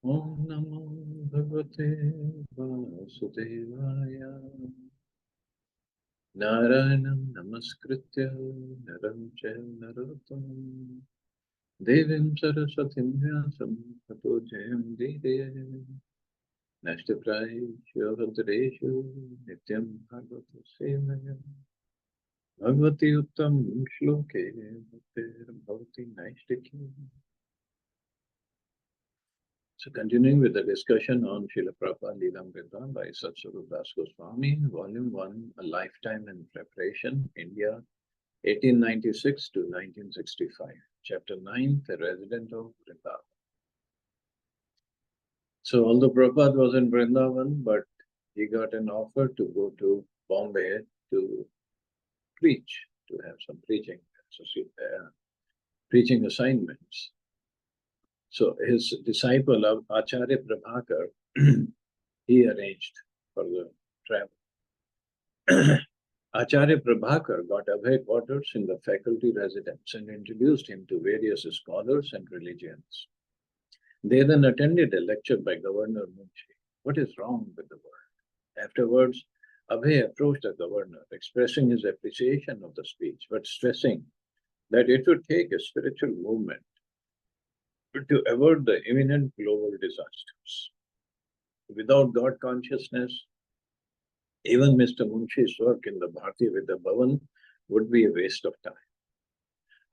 Om Namo Bhagavate Vasudevaya. Narayanam Namaskritya Naram Chaiva Narottam Devim Saraswatim Vyasam Tato Jayam Dideye Nashtaprayeshu Bhadreshu Nityam Bhagavata Sevaya Bhagavati Uttam Shloke Bhaktir Bhavati Naishtiki. So continuing with the discussion on Srila Prabhupada Lilamrita by Satsuru Das Goswami, Volume 1, A Lifetime in Preparation, India, 1896 to 1965. Chapter 9, The Resident of Vrindavan. So although Prabhupada was in Vrindavan, but he got an offer to go to Bombay to preach, to have some preaching assignments. So his disciple of Acharya Prabhakar, he arranged for the travel. Acharya Prabhakar got Abhay quarters in the faculty residence and introduced him to various scholars and religions. They then attended a lecture by Governor Munshi. What is wrong with the world? Afterwards, Abhay approached the governor, expressing his appreciation of the speech, but stressing that it would take a spiritual movement to avert the imminent global disasters. Without God consciousness, even Mr. Munshi's work in the Bharatiya Vidya Bhavan would be a waste of time.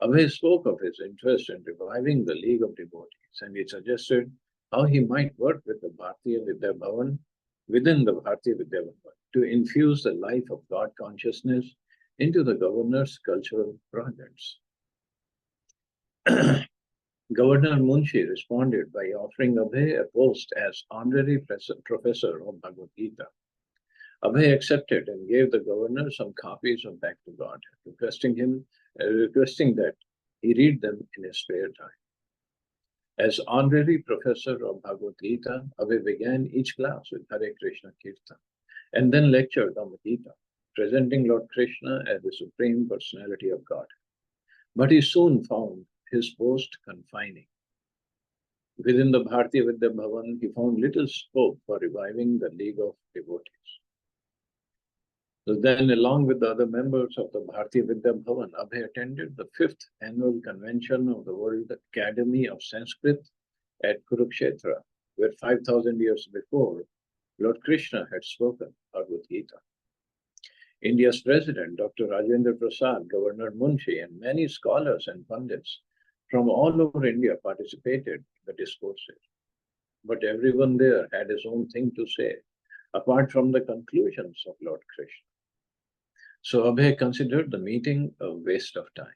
Abhay spoke of his interest in reviving the League of Devotees, and he suggested how he might work with the Bharatiya Vidya Bhavan within the Bharatiya Vidya Bhavan to infuse the life of God consciousness into the governor's cultural projects. Governor Munshi responded by offering Abhay a post as honorary professor of Bhagavad Gita. Abhay accepted and gave the governor some copies of Back to God, requesting that he read them in his spare time. As honorary professor of Bhagavad Gita, Abhay began each class with Hare Krishna Kirtan and then lectured on the Gita, presenting Lord Krishna as the Supreme Personality of God. But he soon found his post confining. Within the Bharatiya Vidya Bhavan, he found little scope for reviving the League of Devotees. So then, along with the other members of the Bharatiya Vidya Bhavan, Abhay attended the 5th annual convention of the World Academy of Sanskrit at Kurukshetra, where 5,000 years before, Lord Krishna had spoken Bhagavad Gita. India's president, Dr. Rajendra Prasad, Governor Munshi, and many scholars and pundits from all over India participated in the discourses. But everyone there had his own thing to say, apart from the conclusions of Lord Krishna. So Abhay considered the meeting a waste of time.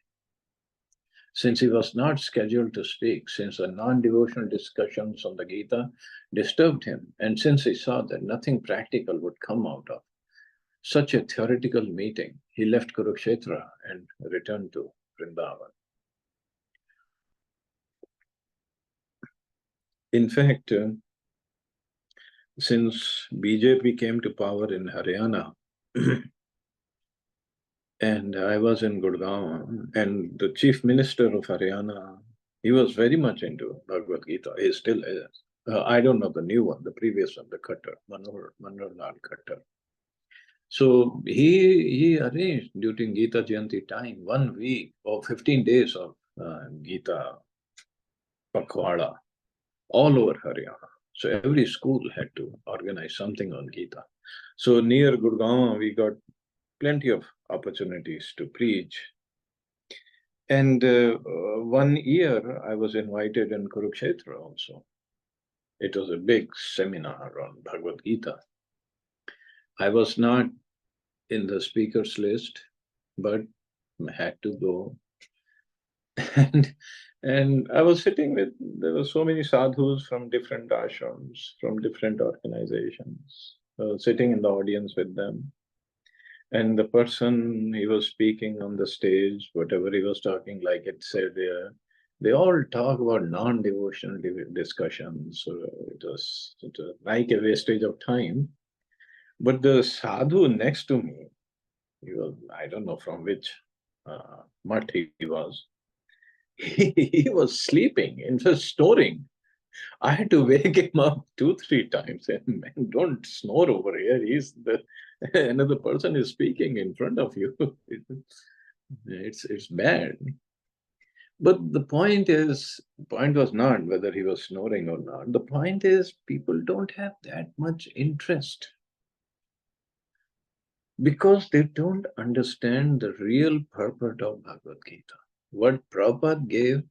Since he was not scheduled to speak, since the non-devotional discussions on the Gita disturbed him, and since he saw that nothing practical would come out of such a theoretical meeting, he left Kurukshetra and returned to Vrindavan. In fact, since BJP came to power in Haryana, and I was in Gurgaon, and the chief minister of Haryana, he was very much into Bhagavad Gita. He still is. I don't know the new one, the previous one, the Khattar, Manohar Lal Khattar. So he arranged during Gita Jayanti time 1 week or 15 days of Gita Pakhwada all over Haryana. So every school had to organize something on Gita. So near Gurgaon, we got plenty of opportunities to preach. And 1 year, I was invited in Kurukshetra also. It was a big seminar on Bhagavad Gita. I was not in the speakers list, but had to go. And I was sitting with, there were so many sadhus from different ashrams, from different organizations, sitting in the audience with them. And the person, he was speaking on the stage, whatever he was talking, like it said there, they all talk about non-devotional discussions. So it was like a wastage of time. But the sadhu next to me, he was, I don't know from which mutt he was. He was sleeping, in fact, snoring. I had to wake him up 2, 3 times. And man, don't snore over here. Another person is speaking in front of you. It's bad. But the point was not whether he was snoring or not. The point is, people don't have that much interest because they don't understand the real purport of Bhagavad Gita. What Prabhupada gave,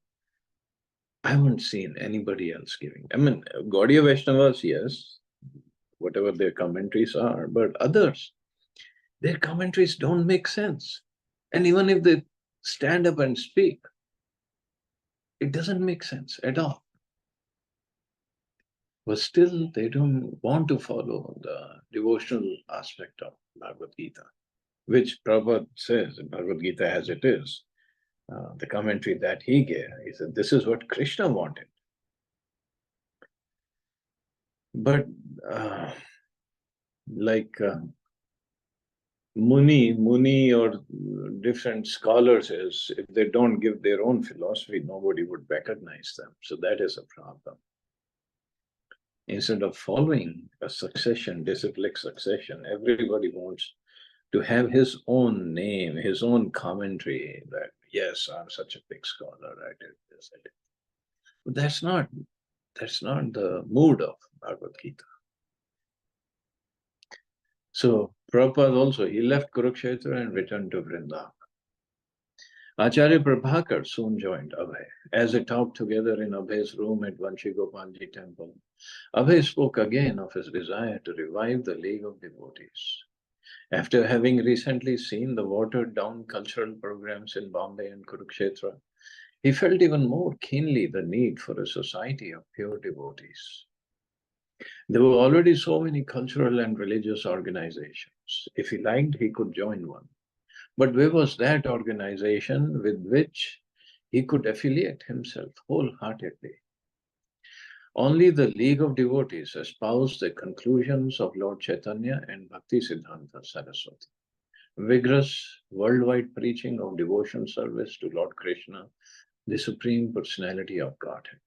I haven't seen anybody else giving. I mean, Gaudiya Vaishnavas, yes, whatever their commentaries are, but others, their commentaries don't make sense. And even if they stand up and speak, it doesn't make sense at all. But still, they don't want to follow the devotional aspect of Bhagavad Gita, which Prabhupada says in Bhagavad Gita as it is. The commentary that he gave, he said, this is what Krishna wanted. But like Muni or different scholars is, if they don't give their own philosophy, nobody would recognize them. So that is a problem. Instead of following a succession, disciplic succession, everybody wants to have his own name, his own commentary that, yes, I'm such a big scholar, I did this, I did. But that's not the mood of Bhagavad Gita. So Prabhupada also, he left Kurukshetra and returned to Vrindavan. Acharya Prabhakar soon joined Abhay. As they talked together in Abhay's room at Vanshi Gopalji temple, Abhay spoke again of his desire to revive the League of Devotees. After having recently seen the watered-down cultural programs in Bombay and Kurukshetra, he felt even more keenly the need for a society of pure devotees. There were already so many cultural and religious organizations. If he liked, he could join one. But where was that organization with which he could affiliate himself wholeheartedly? Only the League of Devotees espoused the conclusions of Lord Chaitanya and Bhakti Siddhanta Saraswati. Vigorous worldwide preaching of devotion service to Lord Krishna, the Supreme Personality of Godhead.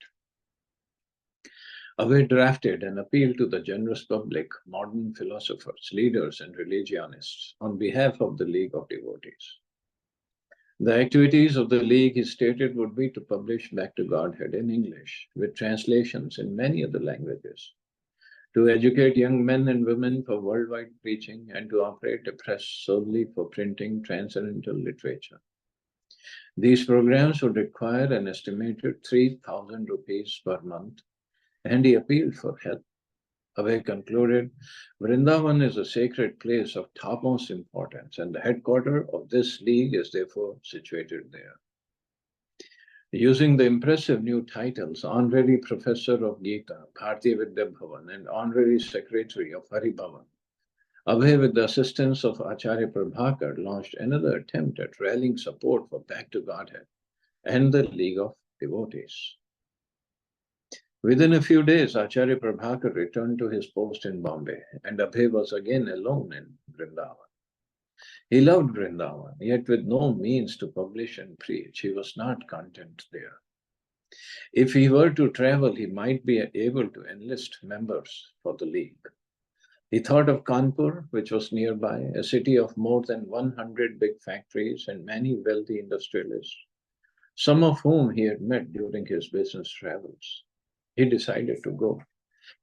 Abhay drafted an appeal to the generous public, modern philosophers, leaders, and religionists on behalf of the League of Devotees. The activities of the League, he stated, would be to publish Back to Godhead in English, with translations in many other languages, to educate young men and women for worldwide preaching, and to operate a press solely for printing transcendental literature. These programs would require an estimated 3,000 rupees per month, and he appealed for help. Abhay concluded, Vrindavan is a sacred place of topmost importance, and the headquarters of this league is therefore situated there. Using the impressive new titles, Honorary Professor of Gita, Bharatiya Vidya Bhavan, and Honorary Secretary of Hari Bhavan, Abhay, with the assistance of Acharya Prabhakar, launched another attempt at rallying support for Back to Godhead and the League of Devotees. Within a few days, Acharya Prabhakar returned to his post in Bombay, and Abhay was again alone in Vrindavan. He loved Vrindavan, yet with no means to publish and preach, he was not content there. If he were to travel, he might be able to enlist members for the League. He thought of Kanpur, which was nearby, a city of more than 100 big factories and many wealthy industrialists, some of whom he had met during his business travels. He decided to go.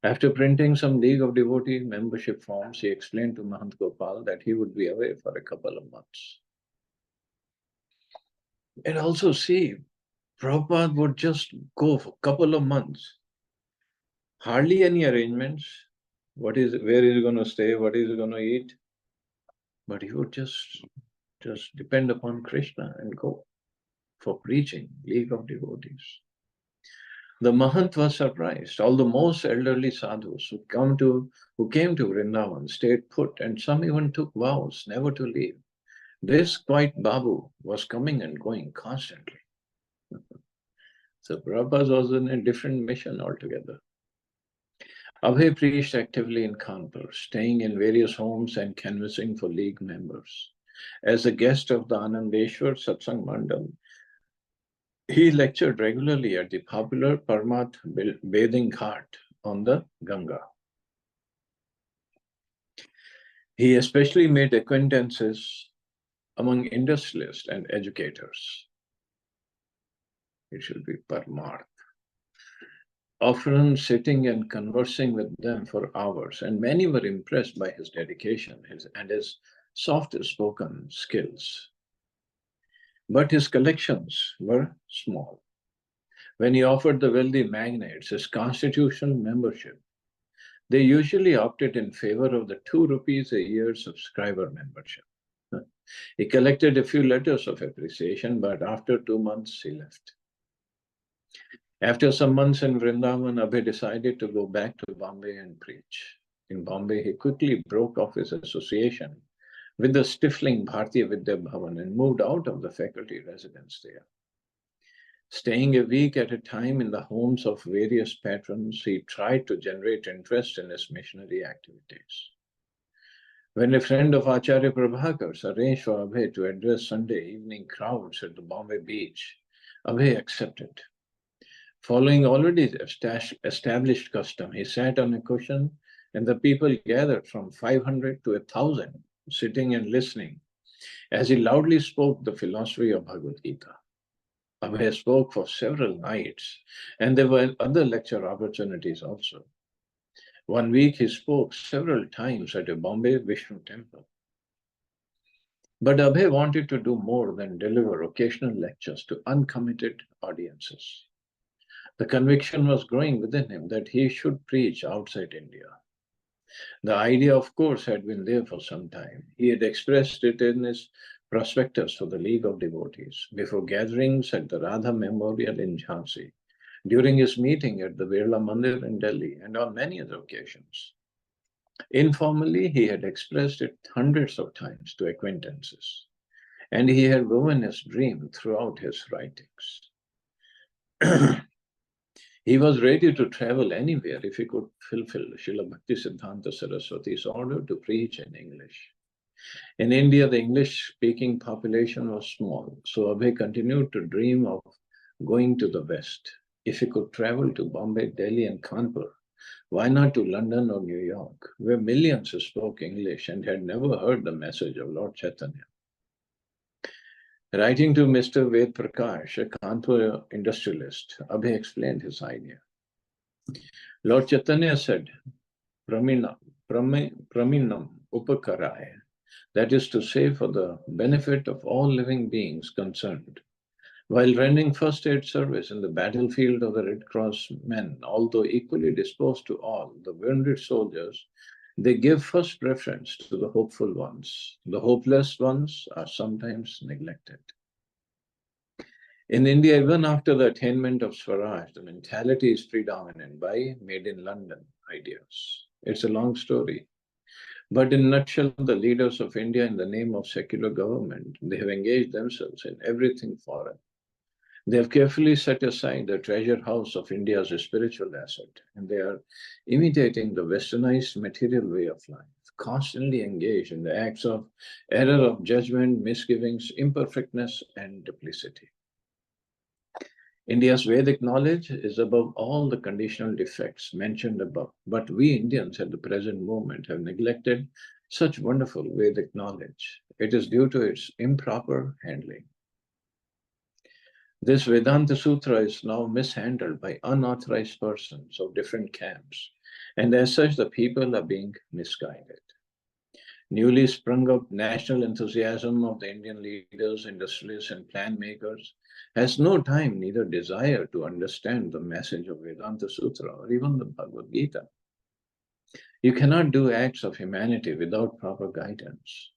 After printing some League of Devotee membership forms, he explained to Mahant Gopal that he would be away for a couple of months. And also see, Prabhupada would just go for a couple of months. Hardly any arrangements. Where is he going to stay? What is he going to eat? But he would just depend upon Krishna and go for preaching, League of Devotees. The Mahant was surprised. All the most elderly sadhus who came to Vrindavan stayed put, and some even took vows never to leave. This quiet Babu was coming and going constantly. So Prabhupada was in a different mission altogether. Abhay preached actively in Kanpur, staying in various homes and canvassing for League members. As a guest of the Anandeshwar Satsang Mandal, He lectured regularly at the popular Parmat bathing ghat on the Ganga. He especially made acquaintances among industrialists and educators. It should be Parmat. Often sitting and conversing with them for hours, and many were impressed by his dedication and his soft-spoken skills. But his collections were small. When he offered the wealthy magnates his constitutional membership, they usually opted in favor of the 2 rupees a year subscriber membership. He collected a few letters of appreciation, but after 2 months he left. After some months in Vrindavan, Abhay decided to go back to Bombay and preach. In Bombay, he quickly broke off his association with the stifling Bharatiya Vidya Bhavan and moved out of the faculty residence there. Staying a week at a time in the homes of various patrons, he tried to generate interest in his missionary activities. When a friend of Acharya Prabhakar's arranged for Abhay to address Sunday evening crowds at the Bombay beach, Abhay accepted. Following already established custom, he sat on a cushion and the people gathered from 500 to 1,000, sitting and listening as he loudly spoke the philosophy of Bhagavad Gita. Abhay spoke for several nights, and there were other lecture opportunities also. One week he spoke several times at a Bombay Vishnu temple. But Abhay wanted to do more than deliver occasional lectures to uncommitted audiences. The conviction was growing within him that he should preach outside India. The idea, of course, had been there for some time. He had expressed it in his prospectus for the League of Devotees, before gatherings at the Radha Memorial in Jhansi, during his meeting at the Birla Mandir in Delhi, and on many other occasions. Informally, he had expressed it hundreds of times to acquaintances, and he had woven his dream throughout his writings. He was ready to travel anywhere if he could fulfill Srila Bhaktisiddhanta Saraswati's order to preach in English. In India, the English-speaking population was small, so Abhay continued to dream of going to the West. If he could travel to Bombay, Delhi, and Kanpur, why not to London or New York, where millions spoke English and had never heard the message of Lord Chaitanya? Writing to Mr. Ved Prakash, a Kanpur industrialist, Abhay explained his idea. Lord Chaitanya said, Praminam upakaraya, that is to say, for the benefit of all living beings concerned. While rendering first aid service in the battlefield of the Red Cross men, although equally disposed to all the wounded soldiers, they give first preference to the hopeful ones. The hopeless ones are sometimes neglected. In India, even after the attainment of Swaraj, the mentality is predominant by made in London ideas. It's a long story. But in a nutshell, the leaders of India, in the name of secular government, they have engaged themselves in everything foreign. They have carefully set aside the treasure house of India's spiritual asset, and they are imitating the westernized material way of life, constantly engaged in the acts of error of judgment, misgivings, imperfectness, and duplicity. India's Vedic knowledge is above all the conditional defects mentioned above, but we Indians at the present moment have neglected such wonderful Vedic knowledge. It is due to its improper handling. This Vedanta Sutra is now mishandled by unauthorized persons of different camps, and as such the people are being misguided. Newly sprung up national enthusiasm of the Indian leaders, industrialists, and plan makers has no time, neither desire to understand the message of Vedanta Sutra or even the Bhagavad Gita. You cannot do acts of humanity without proper guidance.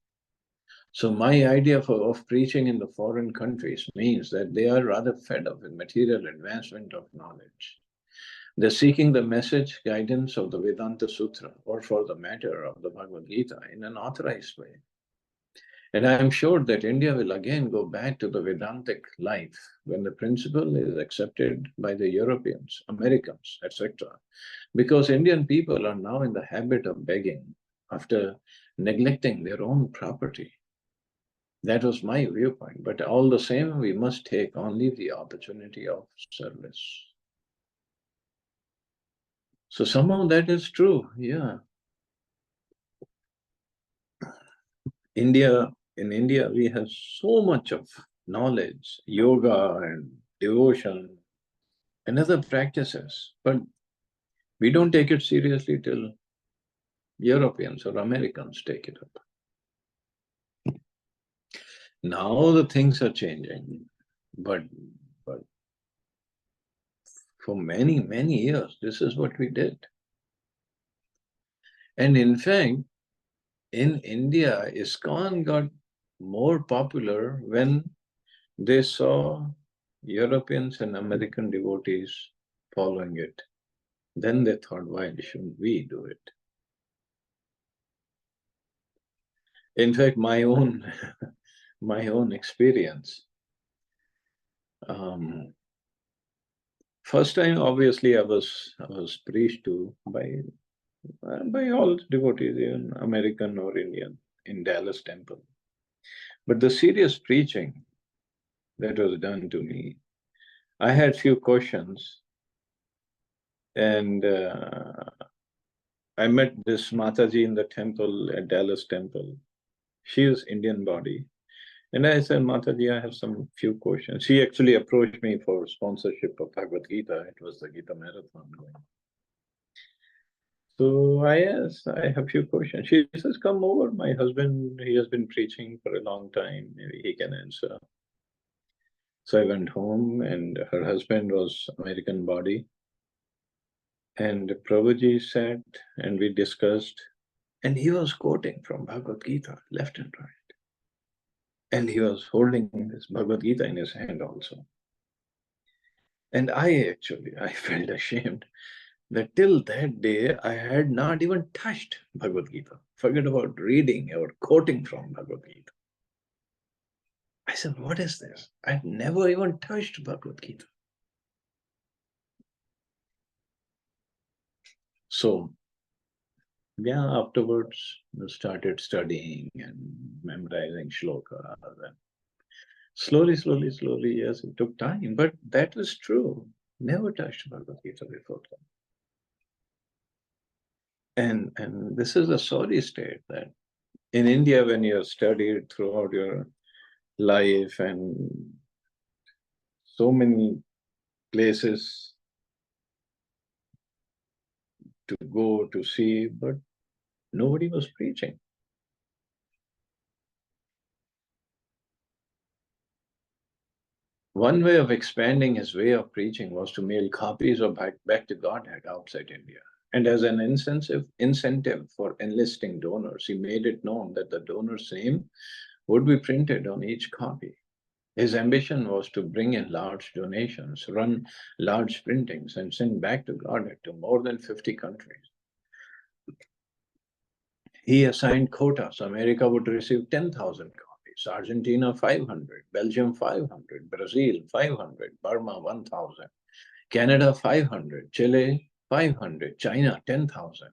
So my idea of preaching in the foreign countries means that they are rather fed up with material advancement of knowledge. They're seeking the message, guidance of the Vedanta Sutra, or for the matter of the Bhagavad Gita, in an authorized way. And I am sure that India will again go back to the Vedantic life when the principle is accepted by the Europeans, Americans, etc. Because Indian people are now in the habit of begging after neglecting their own property. That was my viewpoint. But all the same, we must take only the opportunity of service. So somehow that is true, yeah. In India, we have so much of knowledge, yoga and devotion and other practices, but we don't take it seriously till Europeans or Americans take it up. Now the things are changing, but for many, many years, this is what we did. And in fact, in India, ISKCON got more popular when they saw Europeans and American devotees following it. Then they thought, why shouldn't we do it? In fact, my own my own experience. First time, obviously, I was preached to by all devotees, even American or Indian, in Dallas Temple. But the serious preaching that was done to me, I had few questions, and I met this Mataji in the temple at Dallas Temple. She is Indian body. And I said, Mataji, I have some few questions. She actually approached me for sponsorship of Bhagavad Gita. It was the Gita Marathon going. So I asked, I have few questions. She says, come over. My husband, he has been preaching for a long time. Maybe he can answer. So I went home, and her husband was American body. And Prabhuji sat and we discussed, and he was quoting from Bhagavad Gita, left and right. And he was holding this Bhagavad Gita in his hand also. And I felt ashamed that till that day, I had not even touched Bhagavad Gita. Forget about reading or quoting from Bhagavad Gita. I said, what is this? I'd never even touched Bhagavad Gita. So, yeah, afterwards, I started studying and memorizing shlokas. And slowly, yes, it took time. But that was true. Never touched Bhagavad Gita before that. And this is a sorry state that in India, when you have studied throughout your life and so many places to go to see, but nobody was preaching. One way of expanding his way of preaching was to mail copies of Back to Godhead outside India. And as an incentive for enlisting donors, he made it known that the donor's name would be printed on each copy. His ambition was to bring in large donations, run large printings, and send Back to Godhead to more than 50 countries. He assigned quotas. America would receive 10,000 copies, Argentina 500, Belgium 500, Brazil 500, Burma 1,000, Canada 500, Chile 500, China 10,000,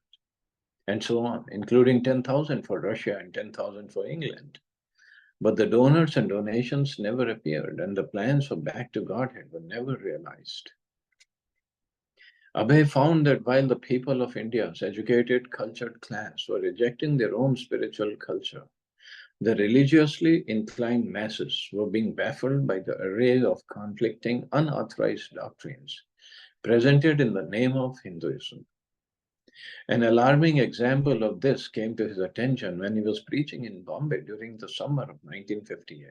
and so on, including 10,000 for Russia and 10,000 for England. But the donors and donations never appeared, and the plans for Back to Godhead were never realized. Abhay found that while the people of India's educated, cultured class were rejecting their own spiritual culture, the religiously inclined masses were being baffled by the array of conflicting, unauthorized doctrines presented in the name of Hinduism. An alarming example of this came to his attention when he was preaching in Bombay during the summer of 1958.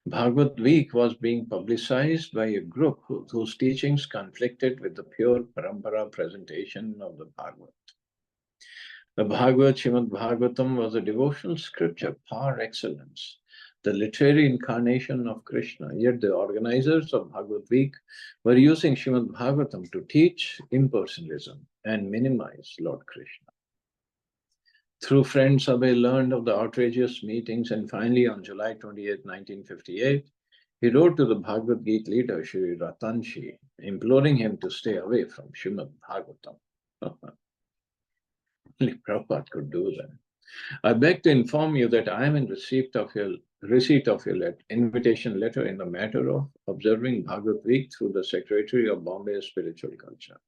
Bhagavad Week was being publicized by a group whose teachings conflicted with the pure parampara presentation of the Bhagavad. The Bhagavad, Srimad Bhagavatam, was a devotional scripture par excellence, the literary incarnation of Krishna. Yet the organizers of Bhagavad Week were using Srimad Bhagavatam to teach impersonalism and minimize Lord Krishna. Through friends, Abhay learned of the outrageous meetings, and finally on July 28, 1958, he wrote to the Bhagavad Gita leader, Sri Ratanshi, imploring him to stay away from Srimad Bhagavatam. Only Prabhupada could do that. I beg to inform you that I am in receipt of your receipt of your invitation letter in the matter of observing Bhagavad Week through the Secretary of Bombay Spiritual Culture.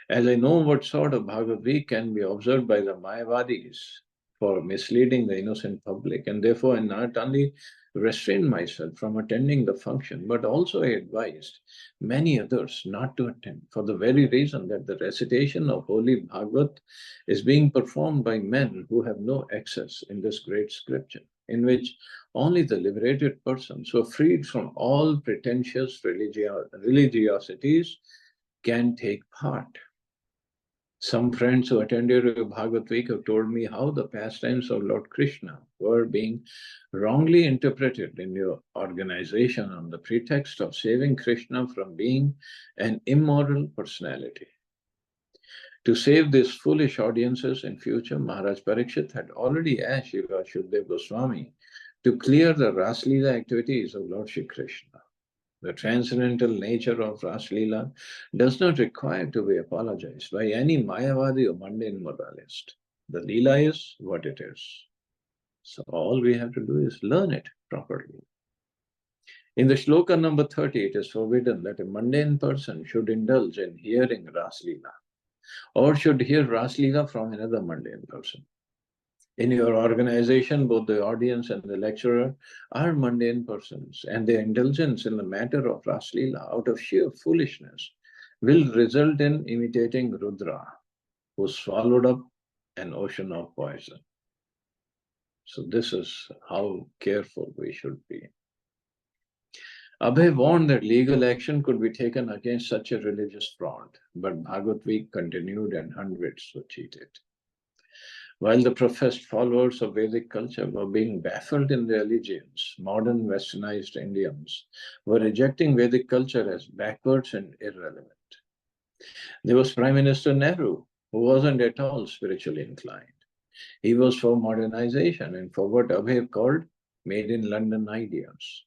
As I know what sort of Bhagavad Week can be observed by the Mayavadis for misleading the innocent public, and therefore I not only restrained myself from attending the function, but also I advised many others not to attend for the very reason that the recitation of Holy Bhagavad is being performed by men who have no access in this great scripture, in which only the liberated persons who are freed from all pretentious religiosities can take part. Some friends who attended a Bhagavad Week have told me how the pastimes of Lord Krishna were being wrongly interpreted in your organization on the pretext of saving Krishna from being an immoral personality. To save these foolish audiences in future, Maharaj Parikshit had already asked Shiva Shukdev Goswami to clear the Raslila activities of Lord Shri Krishna. The transcendental nature of Raslila does not require to be apologized by any Mayavadi or mundane moralist. The Leela is what it is. So all we have to do is learn it properly. In the shloka number 30, it is forbidden that a mundane person should indulge in hearing Raslila or should hear Raslila from another mundane person. In your organization, both the audience and the lecturer are mundane persons, and their indulgence in the matter of Raslila out of sheer foolishness will result in imitating Rudra, who swallowed up an ocean of poison. So this is how careful we should be. Abhay warned that legal action could be taken against such a religious fraud, but Bhagavad Week continued and hundreds were cheated. While the professed followers of Vedic culture were being baffled in their allegiance, modern westernized Indians were rejecting Vedic culture as backwards and irrelevant. There was Prime Minister Nehru, who wasn't at all spiritually inclined. He was for modernization and for what Abhay called made in London ideas.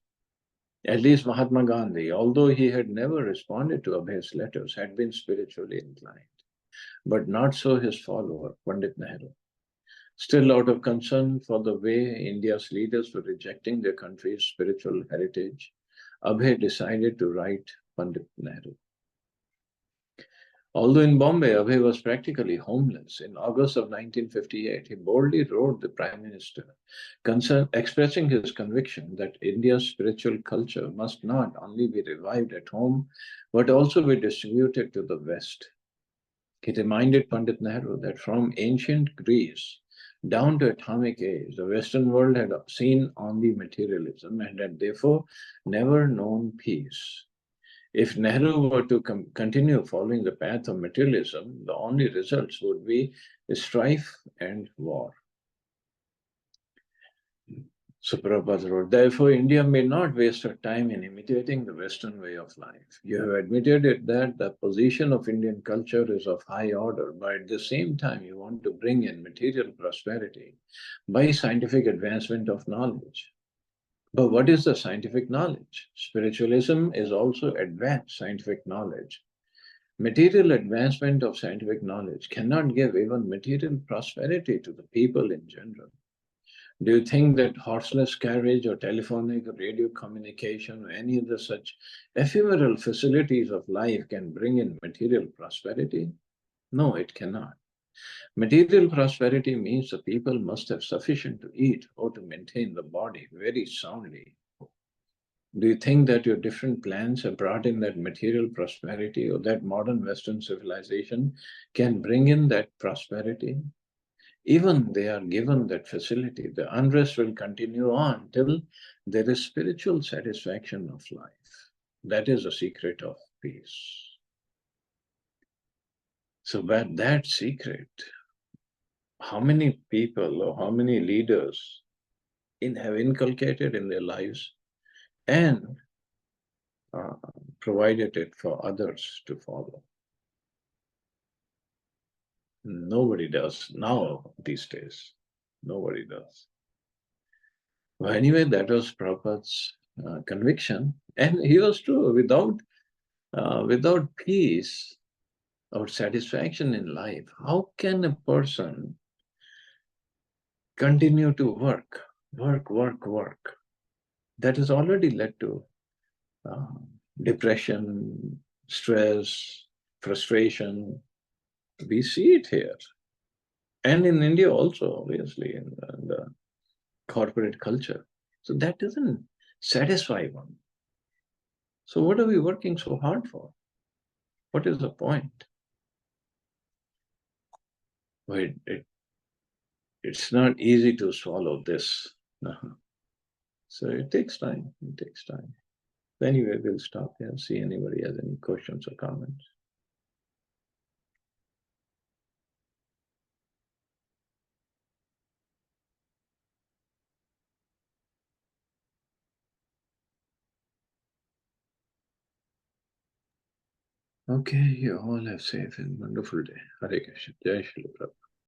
At least Mahatma Gandhi, although he had never responded to Abhay's letters, had been spiritually inclined. But not so his follower, Pandit Nehru. Still, out of concern for the way India's leaders were rejecting their country's spiritual heritage, Abhay decided to write Pandit Nehru. Although in Bombay, Abhay was practically homeless, in August of 1958, he boldly wrote the Prime Minister, expressing his conviction that India's spiritual culture must not only be revived at home, but also be distributed to the West. He reminded Pandit Nehru that from ancient Greece down to atomic age, the Western world had seen only materialism and had therefore never known peace. If Nehru were to continue following the path of materialism, the only results would be strife and war. So Prabhupada wrote, therefore, India may not waste her time in imitating the Western way of life. You have admitted it that the position of Indian culture is of high order, but at the same time, you want to bring in material prosperity by scientific advancement of knowledge. But what is the scientific knowledge? Spiritualism is also advanced scientific knowledge. Material advancement of scientific knowledge cannot give even material prosperity to the people in general. Do you think that horseless carriage or telephonic or radio communication or any other such ephemeral facilities of life can bring in material prosperity? No, it cannot. Material prosperity means the people must have sufficient to eat or to maintain the body very soundly. Do you think that your different plans have brought in that material prosperity or that modern Western civilization can bring in that prosperity? Even they are given that facility, the unrest will continue on till there is spiritual satisfaction of life. That is the secret of peace. So but that secret, how many people or how many leaders have inculcated in their lives and provided it for others to follow? Nobody does now these days. Nobody does. Well, anyway, that was Prabhupada's conviction, and he was true. Without peace or satisfaction in life, how can a person continue to work? Work, work, work. That has already led to uh, depression, stress, frustration. We see it here. And in India also, obviously, in the corporate culture. So that doesn't satisfy one. So what are we working so hard for? What is the point? Well, it's not easy to swallow this. So it takes time. It takes time. Anyway, we'll stop here and see anybody has any questions or comments. Okay, you all have safe and wonderful day. Hare Krishna. Jai Srila Prabhupada.